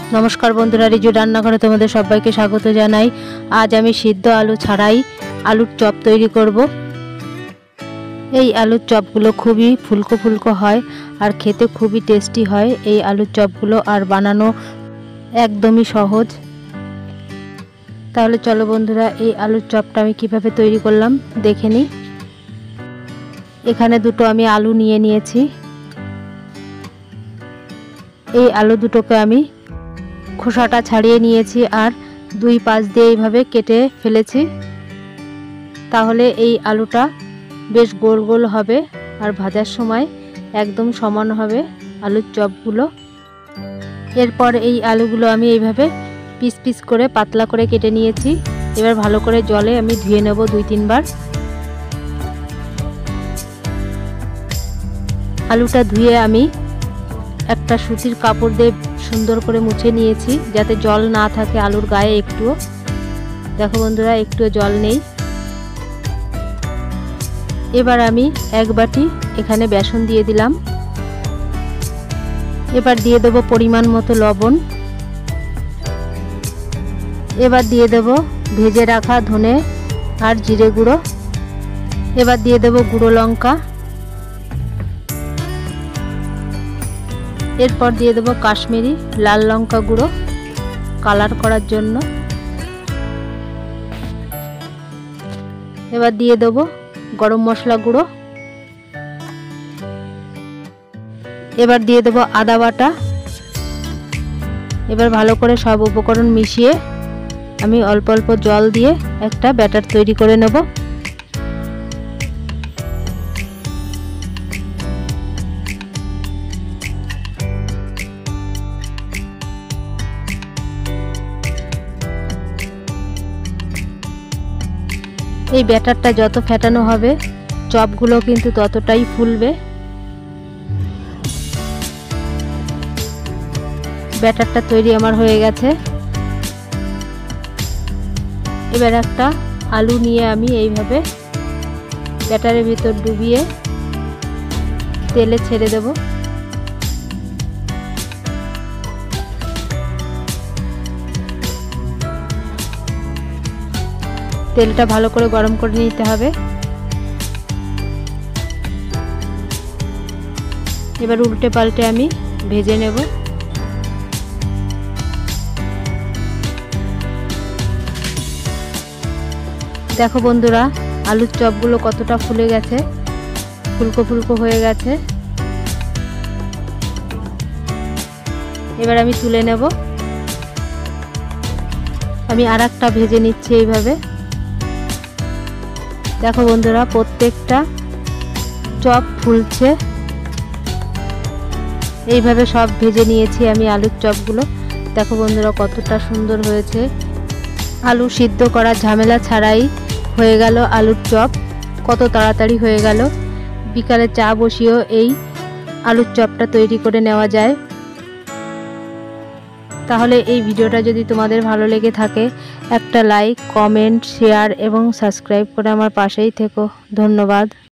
नमस्कार बंधुरा रिजु रान्नाघरे तोमादेर सबाइके स्वागत जानाई। आज आमी सिद्ध आलू छाड़ाई आलुर चप तैरी करब। এই আলুর চপগুলো খুবই ফুলকো ফুলকো হয় আর খেতে খুবই টেস্টি হয়। এই আলুর চপগুলো আর বানানো একদমই সহজ। তাহলে চলো বন্ধুরা এই আলুর চপটা আমি কিভাবে তৈরি করলাম দেখে নিই। এখানে দুটো আমি আলু নিয়ে নিয়েছি। এই আলু দুটোকে আমি খোসাটা ছাড়িয়ে নিয়েছি আর দুই পাশ দিয়ে এইভাবে কেটে ফেলেছি। তাহলে এই আলুটা বেশ গোল গোল হবে আর ভাজার সময় একদম সমান হবে আলুর চপগুলো। এরপর এই আলুগুলো আমি এইভাবে পিস পিস করে পাতলা করে কেটে নিয়েছি। এবার ভালো করে জলে আমি ধুয়ে নেব 2-3 বার। আলুটা ধুয়ে আমি একটা সুতির কাপড় দিয়ে সুন্দর করে মুছে নিয়েছি যাতে জল না থাকে আলুর গায়ে একটুও। দেখো বন্ধুরা একটুও জল নেই। এবার আমি এক বাটি এখানে বেসন দিয়ে দিলাম। এবার দিয়ে দেব পরিমাণ মতো লবণ। এবার দিয়ে দেব ভেজে রাখা ধনে আর জিরে গুঁড়ো। এবার দিয়ে দেব গুঁড়ো লঙ্কা। এরপর দিয়ে দেব কাশ্মীরি লাল লঙ্কা গুঁড়ো কালার করার জন্য। এবার দিয়ে দেব গরম মশলা গুঁড়ো। এবার দিয়ে দেব আদা বাটা। এবার ভালো করে সব উপকরণ মিশিয়ে আমি অল্প অল্প জল দিয়ে একটা ব্যাটার তৈরি করে নেব। এই ব্যাটারটা যত ফেটানো হবে চপগুলো কিন্তু ততটাই ফুলবে। ব্যাটারটা তৈরি আমার হয়ে গেছে। এবার একটা আলু নিয়ে আমি এইভাবে ব্যাটারের ভিতর ডুবিয়ে তেলে ছেড়ে দেব। তেলটা ভালো করে গরম করে নিতে হবে। এবার উল্টে পাল্টে আমি ভেজে নেব। দেখো বন্ধুরা আলুর চপগুলো কতটা ফুলে গেছে, ফুলকো ফুলকো হয়ে গেছে। এবার আমি তুলে নেব। আমি আরেকটা ভেজে নিচ্ছি এইভাবে। দেখো বন্ধুরা প্রত্যেকটা চপ ফুলছে। এইভাবে সব ভেজে নিয়েছি আমি আলুর চপগুলো। দেখো বন্ধুরা কতটা সুন্দর হয়েছে। আলু সিদ্ধ করার ঝামেলা ছাড়াই হয়ে গেল আলুর চপ। কত তাড়াতাড়ি হয়ে গেল। বিকালে চা বসিয়েও এই আলুর চপটা তৈরি করে নেওয়া যায়। তাহলে এই ভিডিওটা যদি তোমাদের ভালো লেগে থাকে একটা লাইক, কমেন্ট, শেয়ার এবং সাবস্ক্রাইব করে আমার পাশেই থেকো। ধন্যবাদ।